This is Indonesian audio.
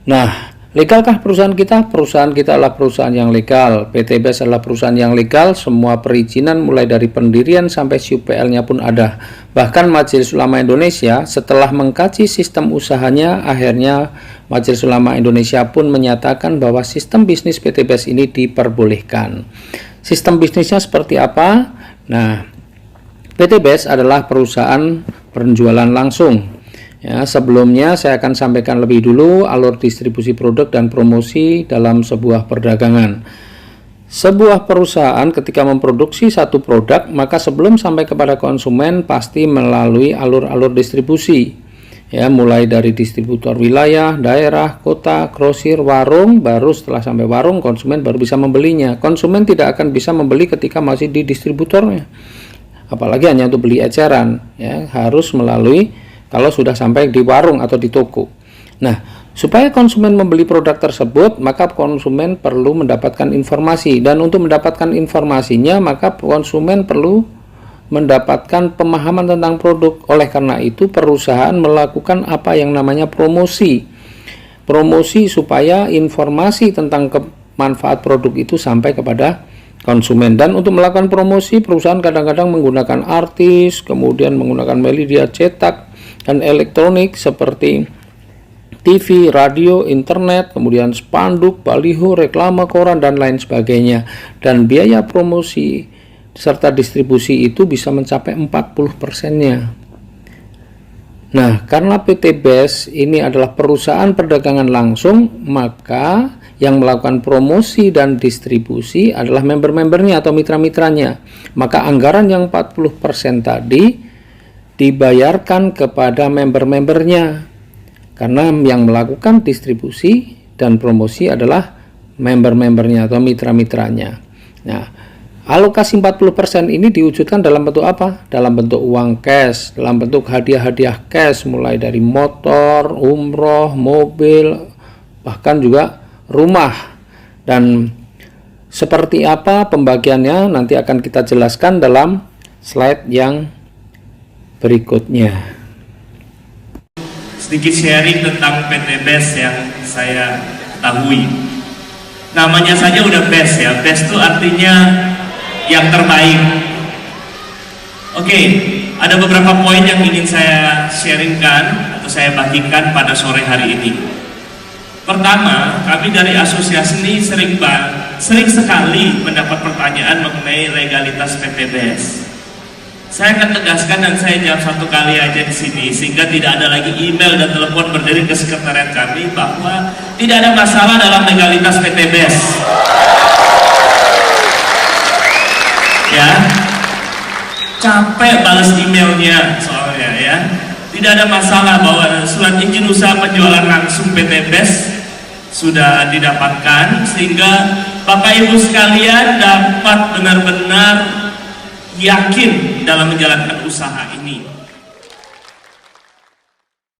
Nah, legalkah perusahaan kita? Perusahaan kita adalah perusahaan yang legal. PT BES adalah perusahaan yang legal. Semua perizinan mulai dari pendirian sampai SUPL-nya pun ada. Bahkan Majelis Ulama Indonesia setelah mengkaji sistem usahanya, akhirnya Majelis Ulama Indonesia pun menyatakan bahwa sistem bisnis PT BES ini diperbolehkan. Sistem bisnisnya seperti apa? Nah, PT BES adalah perusahaan penjualan langsung. Ya, sebelumnya saya akan sampaikan lebih dulu alur distribusi produk dan promosi dalam sebuah perdagangan. Sebuah perusahaan ketika memproduksi satu produk, maka sebelum sampai kepada konsumen pasti melalui alur-alur distribusi. Ya, mulai dari distributor wilayah, daerah, kota, grosir, warung, baru setelah sampai warung konsumen baru bisa membelinya. Konsumen tidak akan bisa membeli ketika masih di distributornya. Apalagi hanya untuk beli eceran, ya, harus melalui kalau sudah sampai di warung atau di toko. Nah, supaya konsumen membeli produk tersebut, maka konsumen perlu mendapatkan informasi. Dan untuk mendapatkan informasinya, maka konsumen perlu mendapatkan pemahaman tentang produk. Oleh karena itu, perusahaan melakukan apa yang namanya promosi. Promosi supaya informasi tentang manfaat produk itu sampai kepada konsumen. Dan untuk melakukan promosi, perusahaan kadang-kadang menggunakan artis, kemudian menggunakan media cetak dan elektronik seperti TV, radio, internet, kemudian spanduk, baliho, reklame, koran, dan lain sebagainya. Dan biaya promosi serta distribusi itu bisa mencapai 40%-nya. Nah, karena PT BES ini adalah perusahaan perdagangan langsung, maka yang melakukan promosi dan distribusi adalah member-membernya atau mitra-mitranya. Maka anggaran yang 40% tadi dibayarkan kepada member-membernya, karena yang melakukan distribusi dan promosi adalah member-membernya atau mitra-mitranya. Nah, alokasi 40% ini diwujudkan dalam bentuk apa? Dalam bentuk uang cash, dalam bentuk hadiah-hadiah cash, mulai dari motor, umroh, mobil, bahkan juga rumah. Dan seperti apa pembagiannya nanti akan kita jelaskan dalam slide yang berikutnya. Sedikit sharing tentang PT BES yang saya ketahui. Namanya saja udah BES ya. BES itu artinya yang terbaik. Oke, ada beberapa poin yang ingin saya sharingkan atau saya bagikan pada sore hari ini. Pertama, kami dari asosiasi ini sering sekali mendapat pertanyaan mengenai legalitas PT BES. Saya akan tegaskan dan saya jawab satu kali aja di sini sehingga tidak ada lagi email dan telepon berdiri ke sekretariat kami bahwa tidak ada masalah dalam legalitas PT BES. Ya, capek balas emailnya soalnya ya. Tidak ada masalah bahwa surat izin usaha penjualan langsung PT BES sudah didapatkan sehingga Bapak Ibu sekalian dapat benar-benar yakin dalam menjalankan usaha ini.